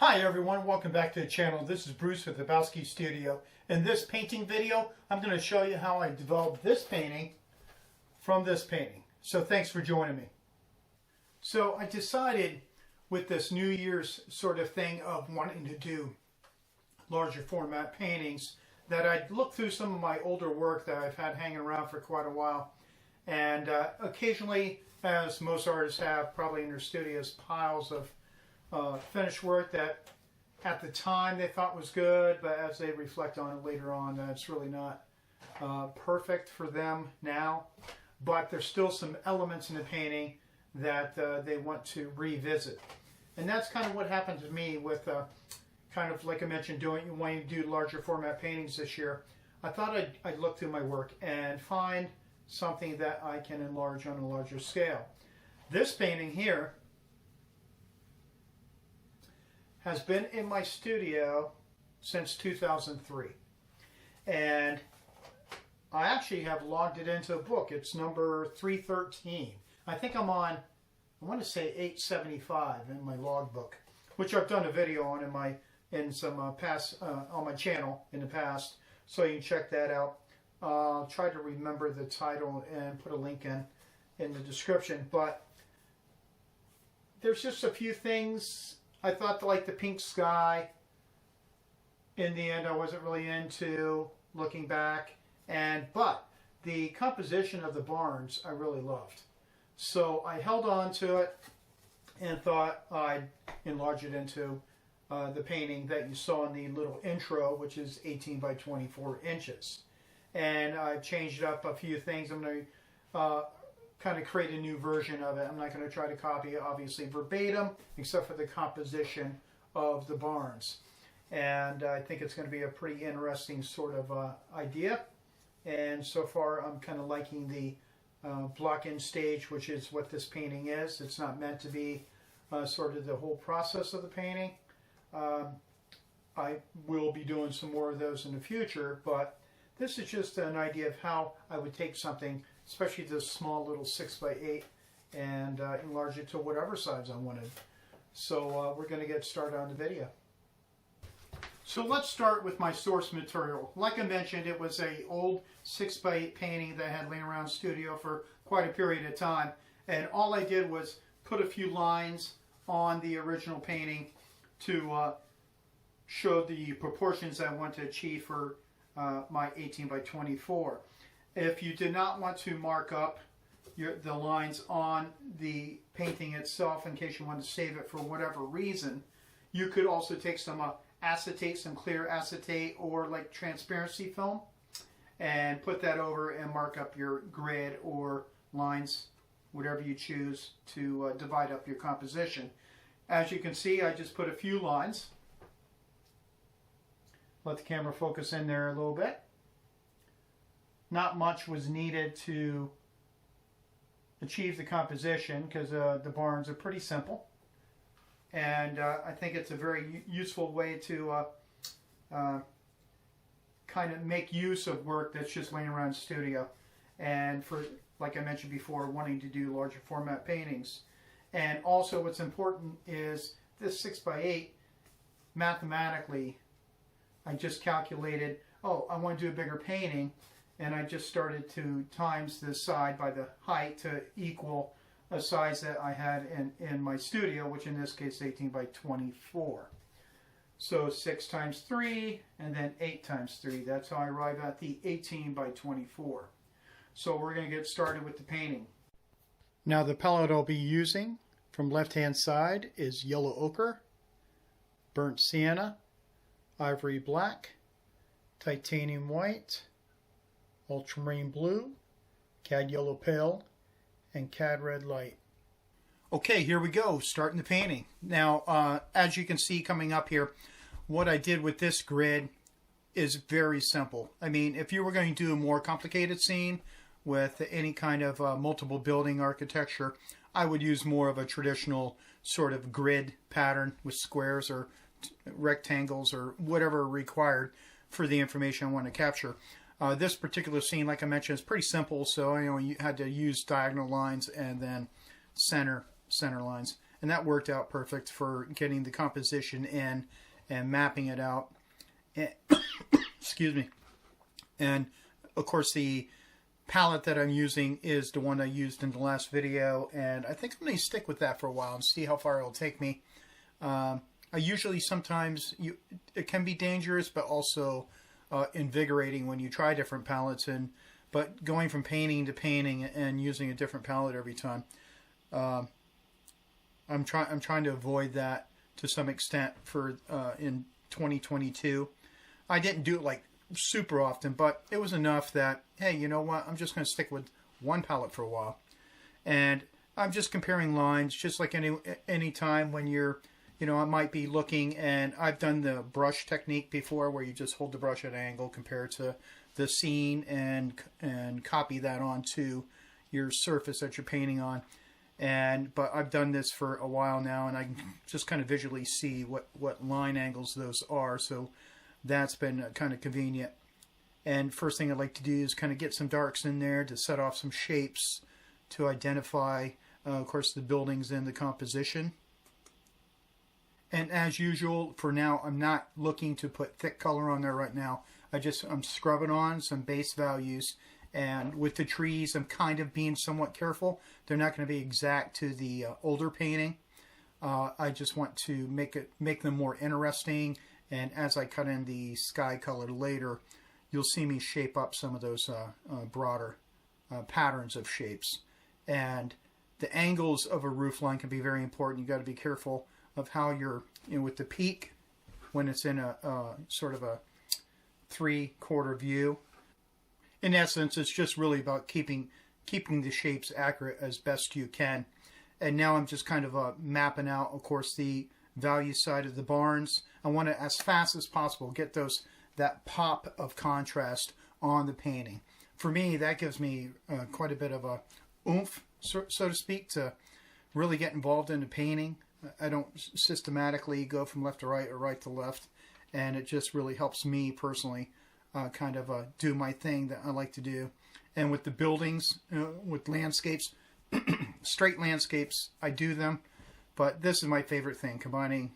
Hi everyone, welcome back to the channel. This is Bruce with the Bowski Studio. In this painting video, I'm going to show you how I developed this painting from this painting. So thanks for joining me. So I decided with this New Year's sort of thing of wanting to do larger format paintings that I'd look through some of my older work that I've had hanging around for quite a while. And occasionally, as most artists have probably in their studios, piles of finished work that at the time they thought was good, but as they reflect on it later on, it's really not perfect for them now. But there's still some elements in the painting that they want to revisit. And that's kind of what happened to me with kind of like I mentioned, wanting to do larger format paintings this year. I thought I'd look through my work and find something that I can enlarge on a larger scale. This painting here has been in my studio since 2003. And I actually have logged it into a book. It's number 313. I think I'm on, I want to say 875 in my logbook, which I've done a video on in some past on my channel in the past, so you can check that out. I'll try to remember the title and put a link in the description. But there's just a few things. I thought like the pink sky, in the end I wasn't really into looking back, but the composition of the barns I really loved. So I held on to it and thought I'd enlarge it into the painting that you saw in the little intro, which is 18 by 24 inches. And I've changed up a few things. I'm going to kind of create a new version of it. I'm not going to try to copy it obviously verbatim, except for the composition of the barns. And I think it's going to be a pretty interesting sort of idea. And so far I'm kind of liking the block-in stage, which is what this painting is. It's not meant to be sort of the whole process of the painting. I will be doing some more of those in the future, but this is just an idea of how I would take something, especially this small little 6x8, and enlarge it to whatever size I wanted. So we're going to get started on the video. So let's start with my source material. Like I mentioned, it was an old 6x8 painting that I had laying around the studio for quite a period of time. And all I did was put a few lines on the original painting to show the proportions I want to achieve for my 18 by 24. If you did not want to mark up the lines on the painting itself, in case you want to save it for whatever reason, you could also take some acetate, some clear acetate or like transparency film, and put that over and mark up your grid or lines, whatever you choose to divide up your composition. As you can see, I just put a few lines. Let the camera focus in there a little bit. Not much was needed to achieve the composition because the barns are pretty simple. And I think it's a very useful way to kind of make use of work that's just laying around the studio. And for, like I mentioned before, wanting to do larger format paintings. And also what's important is this 6x8, mathematically, I just calculated, oh, I want to do a bigger painting, and I just started to times the side by the height to equal a size that I had in my studio, which in this case is 18 by 24. So 6 times 3, and then 8 times 3. That's how I arrive at the 18 by 24. So we're going to get started with the painting. Now the palette I'll be using from left-hand side is Yellow Ochre, Burnt Sienna, Ivory Black, Titanium White, Ultramarine Blue, Cad Yellow Pale, and Cad Red Light. Okay, here we go, starting the painting. Now, as you can see coming up here, what I did with this grid is very simple. I mean, if you were going to do a more complicated scene with any kind of multiple building architecture, I would use more of a traditional sort of grid pattern with squares or rectangles or whatever required for the information I want to capture. This particular scene, like I mentioned, is pretty simple, so you had to use diagonal lines and then center lines. and that worked out perfect for getting the composition in and mapping it out. And, excuse me. And of course the palette that I'm using is the one I used in the last video, and I think I'm going to stick with that for a while and see how far it'll take me. I usually sometimes it can be dangerous, but also invigorating when you try different palettes, but going from painting to painting and using a different palette every time, I'm trying to avoid that to some extent for in 2022. I didn't do it like super often, but it was enough that, hey, you know what, I'm just going to stick with one palette for a while. And I'm just comparing lines, just like any time when you're, I might be looking, and I've done the brush technique before where you just hold the brush at an angle compared to the scene and copy that onto your surface that you're painting on. But I've done this for a while now, and I can just kind of visually see what line angles those are, so that's been kind of convenient. And first thing I'd like to do is kind of get some darks in there to set off some shapes to identify, of course, the buildings and the composition. And as usual, for now, I'm not looking to put thick color on there right now. I'm scrubbing on some base values. And with the trees, I'm kind of being somewhat careful. They're not going to be exact to the older painting. I just want to make them more interesting. And as I cut in the sky color later, you'll see me shape up some of those broader patterns of shapes. And the angles of a roof line can be very important. You've got to be careful of how you're, with the peak, when it's in a sort of a 3/4 view. In essence, it's just really about keeping the shapes accurate as best you can. And now I'm just kind of mapping out, of course, the value side of the barns. I want to, as fast as possible, get that pop of contrast on the painting. For me, that gives me quite a bit of a oomph, so to speak, to really get involved in the painting. I don't systematically go from left to right or right to left, and it just really helps me personally kind of do my thing that I like to do. And with the buildings, with landscapes, straight landscapes, I do them. But this is my favorite thing, combining,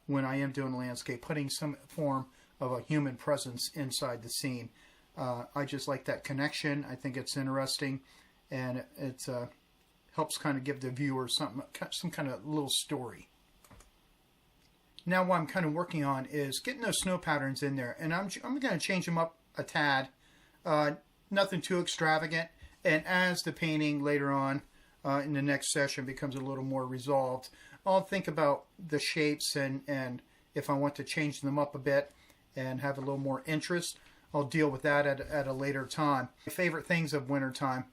when I am doing a landscape, putting some form of a human presence inside the scene. I just like that connection. I think it's interesting, and it helps kind of give the viewer some kind of little story. Now what I'm kind of working on is getting those snow patterns in there, and I'm going to change them up a tad. Nothing too extravagant, and as the painting later on in the next session becomes a little more resolved, I'll think about the shapes, and if I want to change them up a bit and have a little more interest, I'll deal with that at a later time. My favorite things of wintertime,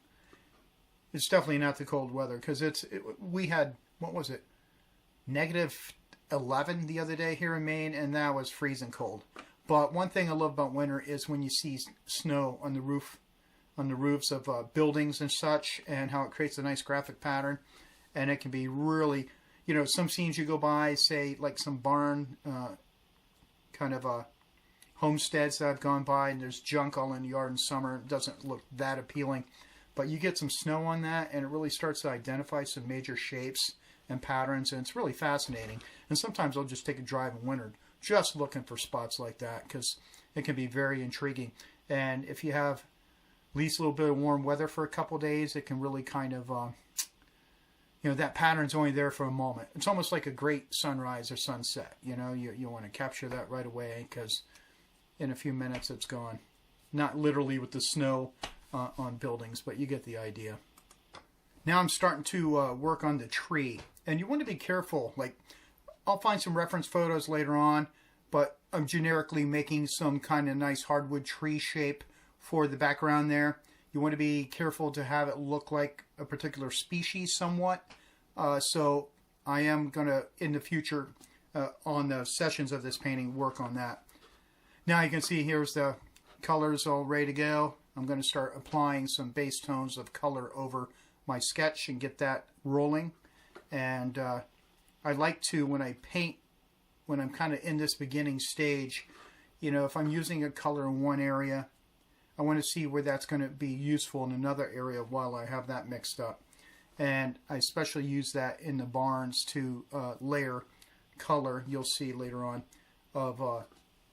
it's definitely not the cold weather, because we had, what was it, -11 the other day here in Maine, and that was freezing cold. But one thing I love about winter is when you see snow on the roofs of buildings and such, and how it creates a nice graphic pattern. And it can be really, some scenes you go by, say like some barn kind of homesteads that I've gone by, and there's junk all in the yard in summer. It doesn't look that appealing. But you get some snow on that, and it really starts to identify some major shapes and patterns, and it's really fascinating. And sometimes I'll just take a drive in winter just looking for spots like that, because it can be very intriguing. And if you have at least a little bit of warm weather for a couple days, it can really kind of, that pattern's only there for a moment. It's almost like a great sunrise or sunset. You want to capture that right away, because in a few minutes it's gone. Not literally with the snow on buildings, but you get the idea. Now I'm starting to work on the tree, and you want to be careful. Like, I'll find some reference photos later on, but I'm generically making some kind of nice hardwood tree shape for the background there. You want to be careful to have it look like a particular species somewhat. So I am going to, in the future, on the sessions of this painting, work on that. Now you can see here's the colors all ready to go. I'm going to start applying some base tones of color over my sketch and get that rolling. And I like to, when I paint, when I'm kind of in this beginning stage, if I'm using a color in one area, I want to see where that's going to be useful in another area while I have that mixed up. And I especially use that in the barns to layer color, you'll see later on, of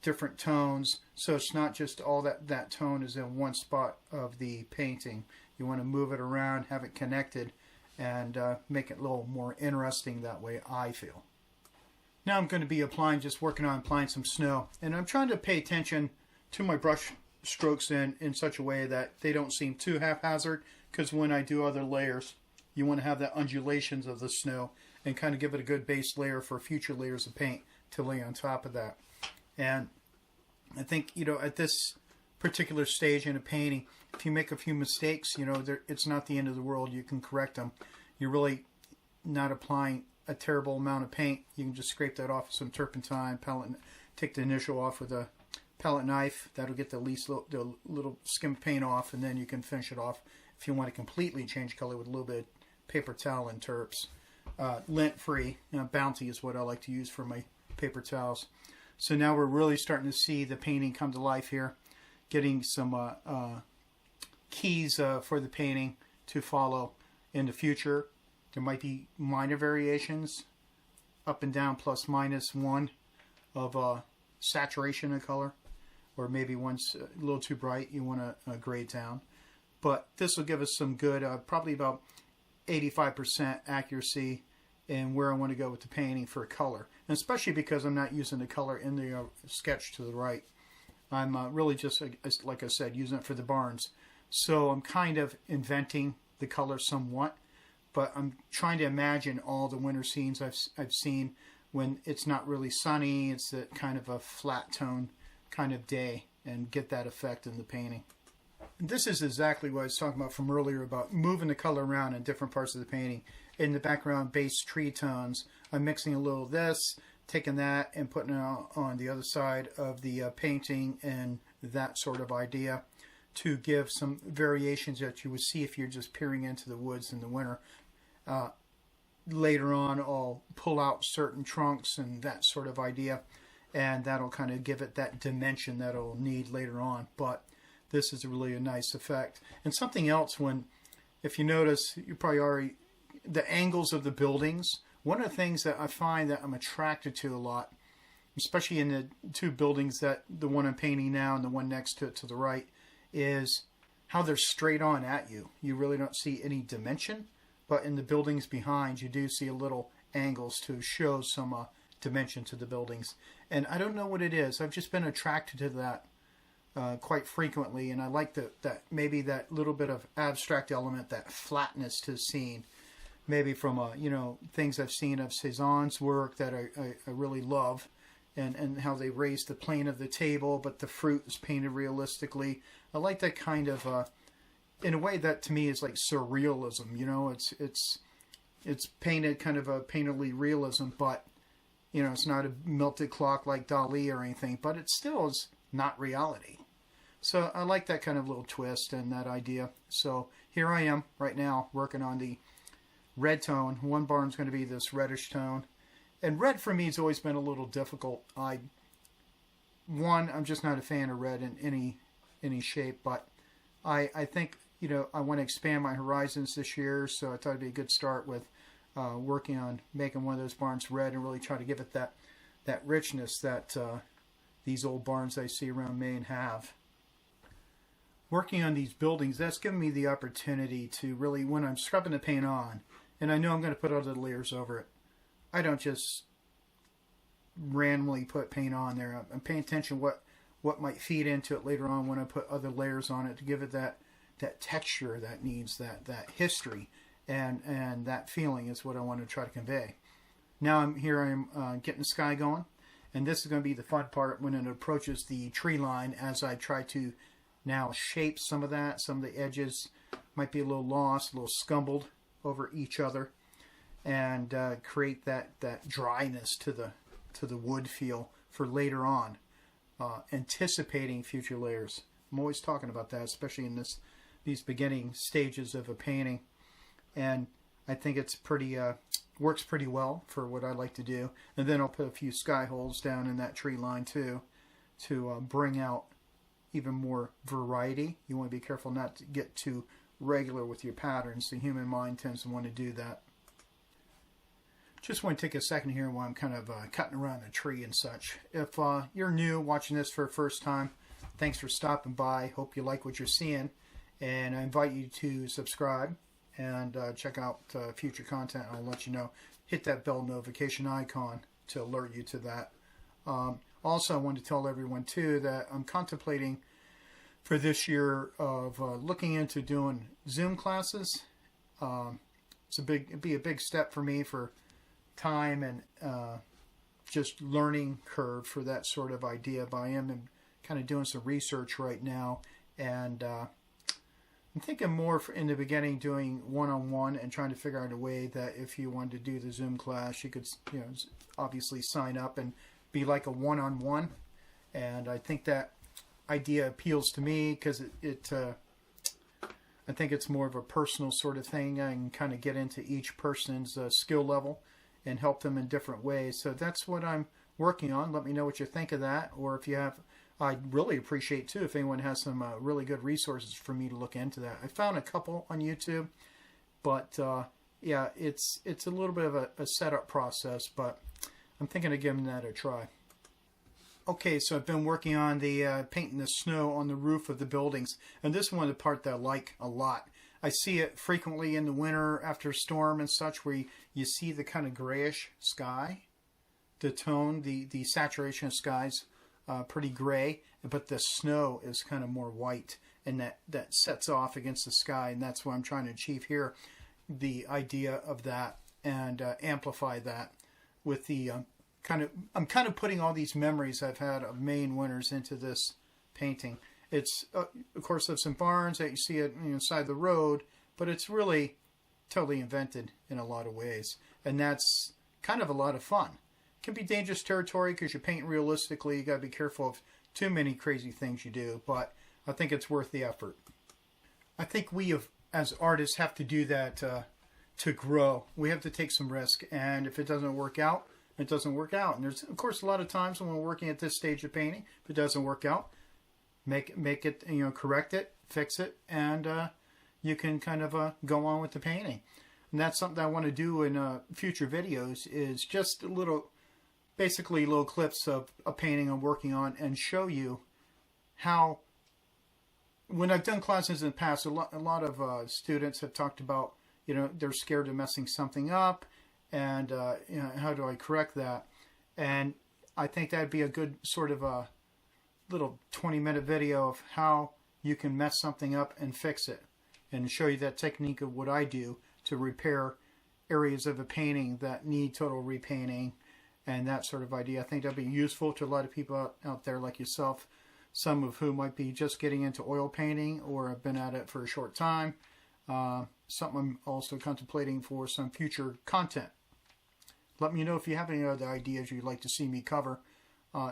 different tones. So it's not just all that tone is in one spot of the painting. You want to move it around, have it connected, and make it a little more interesting that way, I feel. Now I'm going to be working on applying some snow. And I'm trying to pay attention to my brush strokes in such a way that they don't seem too haphazard, because when I do other layers, you want to have the undulations of the snow and kind of give it a good base layer for future layers of paint to lay on top of that. And I think, at this particular stage in a painting, if you make a few mistakes, it's not the end of the world. You can correct them. You're really not applying a terrible amount of paint. You can just scrape that off with some turpentine, take the initial off with a palette knife. That'll get the little skim of paint off, and then you can finish it off if you want to completely change color with a little bit of paper towel and turps. Lint-free. Bounty is what I like to use for my paper towels. So now we're really starting to see the painting come to life here. Getting some keys for the painting to follow in the future. There might be minor variations, up and down, plus minus one of saturation of color. Or maybe one's a little too bright, you want to grade down. But this will give us some good, probably about 85% accuracy in where I want to go with the painting for color. And especially because I'm not using the color in the sketch to the right. I'm really just, like I said, using it for the barns. So I'm kind of inventing the color somewhat. But I'm trying to imagine all the winter scenes I've seen when it's not really sunny. It's a kind of a flat tone kind of day, and get that effect in the painting. And this is exactly what I was talking about from earlier about moving the color around in different parts of the painting. In the background, base tree tones, I'm mixing a little of this, taking that and putting it on the other side of the painting, and that sort of idea to give some variations that you would see if you're just peering into the woods in the winter. Later on, I'll pull out certain trunks and that sort of idea, and that'll kind of give it that dimension that it'll need later on. But this is really a nice effect. And something else, if you notice, you probably already, the angles of the buildings. One of the things that I find that I'm attracted to a lot, especially in the two buildings, that the one I'm painting now and the one next to the right, is how they're straight on at you. You really don't see any dimension, but in the buildings behind, you do see a little angles to show some dimension to the buildings. And I don't know what it is. I've just been attracted to that quite frequently, and I like that maybe that little bit of abstract element, that flatness to the scene, maybe from things I've seen of Cézanne's work that I really love, and how they raise the plane of the table, but the fruit is painted realistically. I like that kind of, in a way that to me is like surrealism. It's painted kind of a painterly realism, but it's not a melted clock like Dali or anything, but it still is not reality. So I like that kind of little twist and that idea. So here I am right now working on the red tone. One barn's going to be this reddish tone. And red for me has always been a little difficult. I'm just not a fan of red in any shape, but I think, I want to expand my horizons this year, so I thought it'd be a good start with working on making one of those barns red and really try to give it that richness that these old barns I see around Maine have. Working on these buildings, that's given me the opportunity to really, when I'm scrubbing the paint on, and I know I'm going to put other layers over it, I don't just randomly put paint on there. I'm paying attention what might feed into it later on when I put other layers on it to give it that texture that needs, that history, and that feeling is what I want to try to convey. Now I'm getting the sky going, and this is going to be the fun part when it approaches the tree line, as I try to now shape some of that. Some of the edges might be a little lost, a little scumbled over each other, and create that dryness to the wood feel for later on, anticipating future layers. I'm always talking about that, especially in these beginning stages of a painting, and I think it's works pretty well for what I like to do. And then I'll put a few sky holes down in that tree line too, to bring out even more variety. You want to be careful not to get too regular with your patterns. The human mind tends to want to do that. Just want to take a second here while I'm kind of cutting around the tree and such. If you're new watching this for the first time, thanks for stopping by. Hope you like what you're seeing. And I invite you to subscribe and check out future content. I'll let you know. Hit that bell notification icon to alert you to that. Also, I want to tell everyone too that I'm contemplating for this year of looking into doing Zoom classes. It'd be a big step for me for time and just learning curve for that sort of idea. But I am kind of doing some research right now, and I'm thinking more in the beginning doing one-on-one and trying to figure out a way that if you wanted to do the Zoom class, you could, obviously sign up and be like a one-on-one. And I think that idea appeals to me because I think it's more of a personal sort of thing. I can kind of get into each person's skill level and help them in different ways. So that's what I'm working on. Let me know what you think of that, or if you have, I'd really appreciate too if anyone has some really good resources for me to look into that. I found a couple on YouTube, but yeah, it's a little bit of a setup process, but I'm thinking of giving that a try. Okay, so I've been working on the painting the snow on the roof of the buildings, and this is one of the part that I like a lot. I see it frequently in the winter after a storm and such, where you see the kind of grayish sky, the tone, the saturation of skies pretty gray, but the snow is kind of more white, and that sets off against the sky, and that's what I'm trying to achieve here, the idea of that, and amplify that with the I'm kind of putting all these memories I've had of Maine winters into this painting. It's of course there's some barns that you see it side the road, but it's really totally invented in a lot of ways, and that's kind of a lot of fun. It can be dangerous territory because you paint realistically. You got to be careful of too many crazy things you do, but I think it's worth the effort. I think we as artists have to do that to grow. We have to take some risk, and if it doesn't work out, it doesn't work out. And there's of course a lot of times when we're working at this stage of painting, if it doesn't work out, make it, correct it, fix it, and you can kind of go on with the painting. And that's something I want to do in future videos, is just basically little clips of a painting I'm working on, and show you how, when I've done classes in the past, a lot of students have talked about, they're scared of messing something up, and how do I correct that? And I think that'd be a good sort of a little 20-minute video of how you can mess something up and fix it, and show you that technique of what I do to repair areas of a painting that need total repainting, and that sort of idea. I think that'd be useful to a lot of people out there like yourself, some of whom might be just getting into oil painting or have been at it for a short time. Something I'm also contemplating for some future content. Let me know if you have any other ideas you'd like to see me cover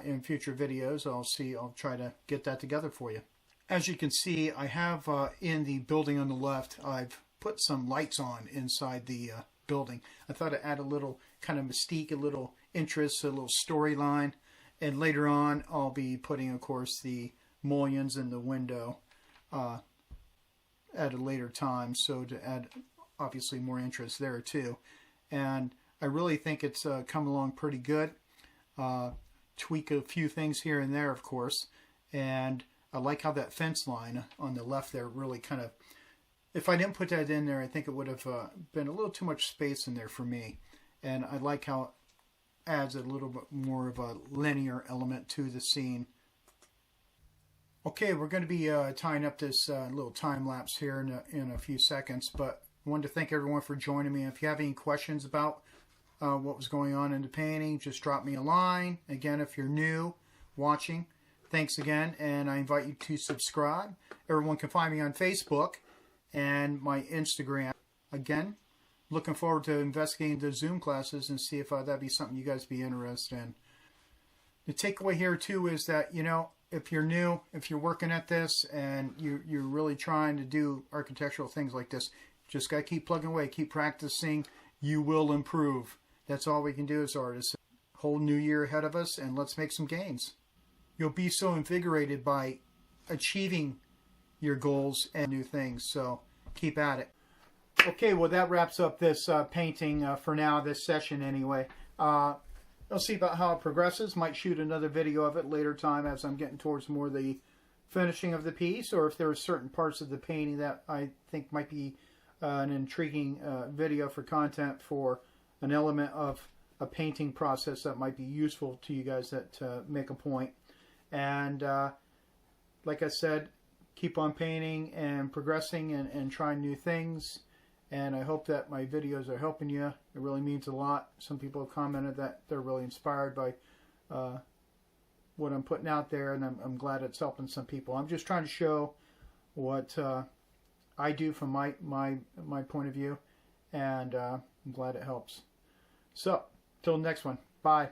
in future videos. I'll try to get that together for you. As you can see, I have in the building on the left, I've put some lights on inside the building. I thought I'd add a little kind of mystique, a little interest, a little storyline. And later on, I'll be putting, of course, the mullions in the window at a later time, so to add obviously more interest there too. And I really think it's come along pretty good. Tweak a few things here and there, of course, and I like how that fence line on the left there really kind of, if I didn't put that in there, I think it would have been a little too much space in there for me. And I like how it adds a little bit more of a linear element to the scene. Okay, we're going to be tying up this little time lapse here in a few seconds, but I wanted to thank everyone for joining me. If you have any questions about what was going on in the painting, just drop me a line. Again, if you're new watching, thanks again, and I invite you to subscribe. Everyone can find me on Facebook and my Instagram. Again, looking forward to investigating the Zoom classes and see if that'd be something you guys be interested in. The takeaway here too is that, if you're new, if you're working at this and you're really trying to do architectural things like this, just got to keep plugging away, keep practicing. You will improve. That's all we can do as artists. Whole new year ahead of us, and let's make some gains. You'll be so invigorated by achieving your goals and new things. So keep at it. Okay, well that wraps up this painting for now, this session anyway. I'll see about how it progresses. Might shoot another video of it later time as I'm getting towards more the finishing of the piece, or if there are certain parts of the painting that I think might be an intriguing video for content for an element of a painting process that might be useful to you guys that make a point. And like I said, keep on painting and progressing and trying new things. And I hope that my videos are helping you. It really means a lot. Some people have commented that they're really inspired by what I'm putting out there, and I'm glad it's helping some people. I'm just trying to show what I do from my point of view, and I'm glad it helps. So, till the next one. Bye.